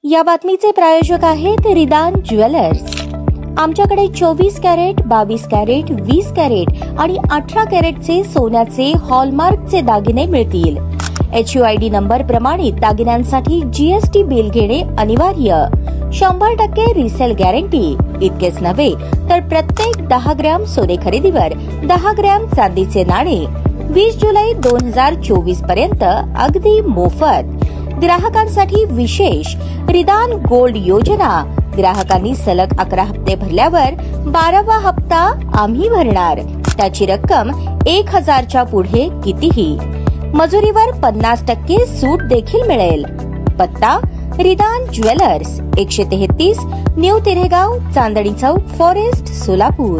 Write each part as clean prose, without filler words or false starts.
या बातमीचे प्रायोजक आहेत रिदान ज्वेलर्स। आमच्याकडे 24 कॅरेट, 22 कॅरेट, 20 कॅरेट आणि 18 कॅरेटचे सोन्याचे हॉलमार्कचे दागिने मिळतील। HUID नंबर प्रमाणित दागिन्यांसाठी GST बिल घेणे अनिवार्य। 100% रिसेल गॅरंटी। इतकेच नव्हे तर प्रत्येक 10 ग्रॅम सोने खरेदीवर 10 ग्रॅम चांदीचे नाणे 20 जुलै 2024 पर्यंत अगदी मोफत। ग्राहकांसाठी विशेष रिदान गोल्ड योजना। ग्राहकांनी सलग 11 हप्ते भरल्यावर 12वा हप्ता आम्ही भरणार। त्याची रक्कम 1000च्या पुढे कितीही। मजुरीवर 50% सूट देखील मिळेल। पत्ता रिदान jewellers, 133 new तिरेगाव, Chandni Chowk, forest, Solapur.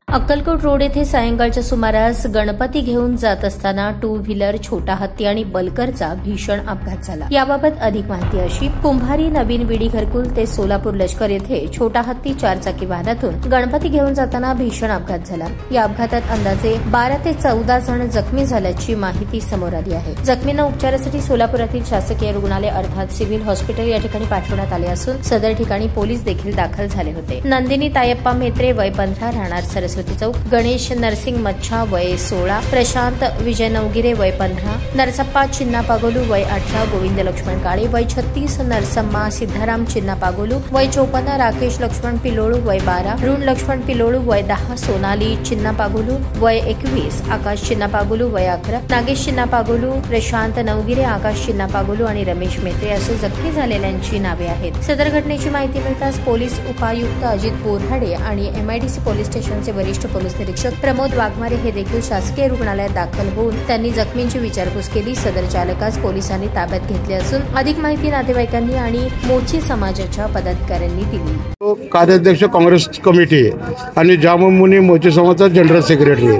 Akkalkot road येथे सायंकाळच्या सुमारास गणपती घेऊन जात असताना 2 व्हीलर, छोटा हत्ती आणि बलकरचा भीषण अपघात झाला। याबाबत अधिक माहिती अशी, कुंभारी नवीन विडी घरकुल ते सोलापूर लष्कर येथे छोटा हत्ती 4 चाकी वाहनातून गणपती घेऊन जाताना भीषण अपघात झाला। या अपघातात अंदाजे 12 ते 14 जण जखमी झाल्याची माहिती समोर आली आहे। जखमींना उपचारासाठी सोलापुरातील शासकीय रुग्णालय अर्थात सिव्हिल हॉस्पिटल या ठिकाणी पाठवण्यात आले असून सदर ठिकाणी पोलीस देखील दाखल झाले होते। नंदिनी तायप्पा मेत्रे वय 15 राहणार सरस्वती चौक, गणेश नरसिंग मच्छा वय 16, प्रशांत विजय नवगिरे वय 15, नरसप्पा चिन्ना पागोलू वय 18, गोविंद लक्ष्मण काळे वय 36, नरसम्मा सिद्धाराम चिन्ना पागोलू वय 54, राकेश लक्ष्मण पिलोळू वय 12, ऋण लक्ष्मण पिलोळू वय 10, सोनाली चिन्ना पागोलू वय 21, आकाश चिन्ना पागोलू वय 11, नागेश चिन्ना पागोलू, प्रशांत नवगिरे, आकाश चिन्ना पागोलू आणि रमेश मेत्रे असे जखमी झालेल्यांची नावे आहेत। सदर घटनेची माहिती मिळताच पोलीस उपायुक्त अजित बोरहाडे आणि MIDC पोलीस स्टेशनचे वरिष्ठ पोलीस निरीक्षक प्रमोद वाघमारे हे देखील शासकीय रुग्णालयात दाखल होऊन त्यांनी जखमींची विचारपूस केली। सदर चालकास पोलिसांनी ताब्यात घेतले असून अधिक माहिती नातेवाईकांनी आणि मोची समाजाच्या पदाधिकाऱ्यांनी दिली। कार्याध्यक्ष काँग्रेस कमिटी आणि जामुमुनी मोची समाजाचा जनरल सेक्रेटरी।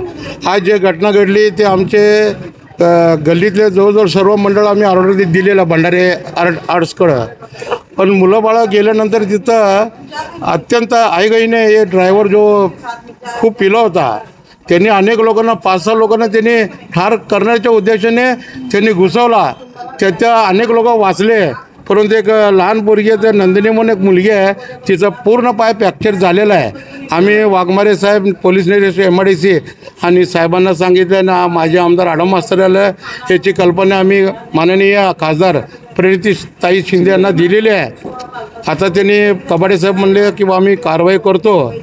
आज जे घटना घडली ते आमचे गल्लीतले जवळजवळ सर्व मंडळ आम्ही ऑर्डर दिलेला भंडारे आर्ट्सकडं, पण मुलं बाळं गेल्यानंतर तिथं अत्यंत आईगईने हे ड्रायव्हर जो खूप पिला होता त्यांनी अनेक लोकांना 5-6 लोकांना त्यांनी ठार करण्याच्या उद्देशाने त्यांनी घुसवला। त्याच्या अनेक लोक वाचले, परंतु एक लहान पोरगी आहे नंदिनी म्हणून एक मुलगी आहे, तिचा पूर्ण पाय फ्रॅक्चर झालेला आहे। आम्ही वाघमारे साहेब, पोलीस निरीक्षक MIDC आणि साहेबांना सांगितलं ना, माझे आमदार आडम मास्तर आलं याची कल्पना आम्ही माननीय खासदार प्रणितीताई शिंदे यांना दिलेली आहे। आता त्यांनी कबाडे साहेब म्हणले की आम्ही कारवाई करतो।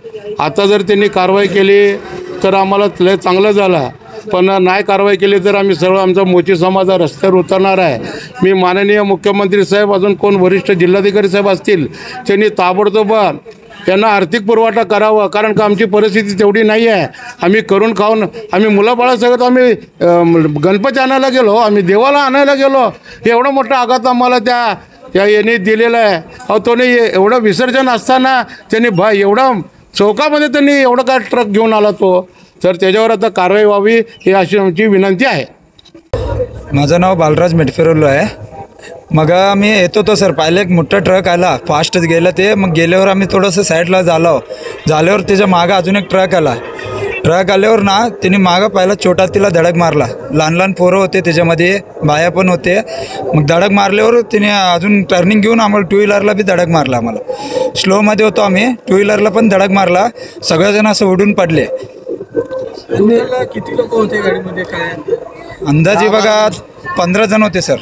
आता जर त्यांनी कारवाई केली तर आम्हाला लय चांगलं झालं, पण नाही कारवाई केली तर आम्ही सर्व आमचा मोची समाज रस्त्यावर उतरणार आहे। मी माननीय मुख्यमंत्री साहेब, अजून कोण वरिष्ठ जिल्हाधिकारी साहेब असतील त्यांनी ताबडतोब यांना आर्थिक पुरवठा करावा, कारण का आमची परिस्थिती तेवढी नाही आहे। आम्ही करून खाऊन आम्ही मुलं सगळं आम्ही गणपती आणायला गेलो, आम्ही देवाला आणायला गेलो, एवढा मोठा आघात आम्हाला यांनी दिलेला आहे। अहो तो एवढं विसर्जन असताना त्यांनी एवढा चौकामध्ये त्यांनी एवढं काय ट्रक घेऊन आला तो, तर त्याच्यावर आता कारवाई व्हावी ही अशी आमची विनंती आहे। माझं नाव बालराज मेटफिरोलो आहे। मग आम्ही येत होतो सर, पाहिलं एक मोठा ट्रक आला, फास्टच गेलं ते। मग गेल्यावर आम्ही थोडंसं साईडला झाल्यावर त्याच्या मागं अजून एक ट्रक आला। ट्रक आल्यावर ना त्याने मागं पहिला छोटा तिला धडक मारला, लहान पोरं होते त्याच्यामध्ये, बाया पण होते। मग धडक मारल्यावर तिने अजून टर्निंग घेऊन आम्हाला 2 व्हीलरला बी धडक मारला। आम्हाला स्लोमध्ये होतो आम्ही, 2 व्हीलरला पण धडक मारला, सगळेजण असं उडून पडले। किती लोक होते गाडीमध्ये, काय अंदाजे बघा 15 जण होते सर,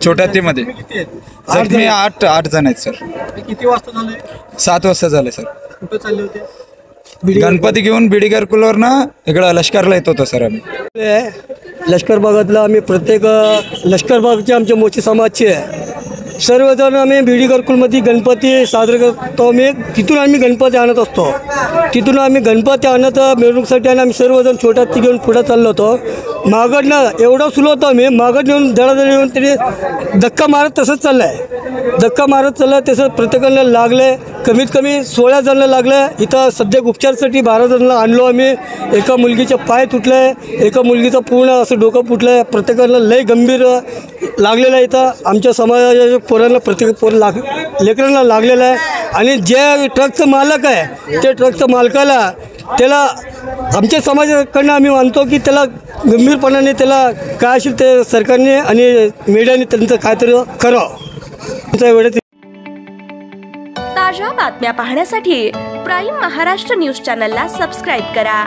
छोट्या हत्तीमध्ये। जखमी 8 जण आहेत सर। किती वाजता झाले? 7 वाजता झाले सर। कुठे चालले होते? गणपती घेऊन बिडी घरकुलवर ना इकडं लष्करला येत होतो सर आम्ही। लष्कर भागातला आम्ही प्रत्येक लष्कर भागचे आमचे मोठी समाजचे सर्वजण आम्ही बिडी घरकुलमध्ये गणपती साजरे करतो। तिथून आम्ही गणपती आणत असतो, तिथून आम्ही गणपती आणत मिरवणुकीसाठी आणि आम्ही सर्वजण छोटा हत्ती घेऊन पुढे चाललो होतो। मागडनं एवढं सुरू होतं आम्ही, मागड येऊन धडाधड येऊन त्याने धक्का मारत तसंच चाललं आहे, धक्का मारत चाललं तसं प्रत्येकाला लागले। कमीत कमी 16 जणांना लागलं। इथं सध्या उपचारासाठी 12 जणांना आणलो आम्ही। एका मुलगीचे पाय तुटले, एका मुलगीचं पूर्ण असं डोकं फुटलं, प्रत्येकाला लय गंभीर लागलेलं आहे। इथं आमच्या समाजाच्या पोरांना प्रत्येक लेकरांना लागलेलं आहे। आणि जे ट्रकचं मालक आहे ते ट्रकच्या मालकाला त्याला आमच्या समाजाकडनं आम्ही मानतो की त्याला गंभीरपणाने त्याला काय असेल ते सरकारने आणि मीडियाने त्यांचं काहीतरी करावं. तुमचा वेळेत ताज्या बातम्या पाहण्यासाठी प्राईम महाराष्ट्र न्यूज चॅनलला सबस्क्राईब करा.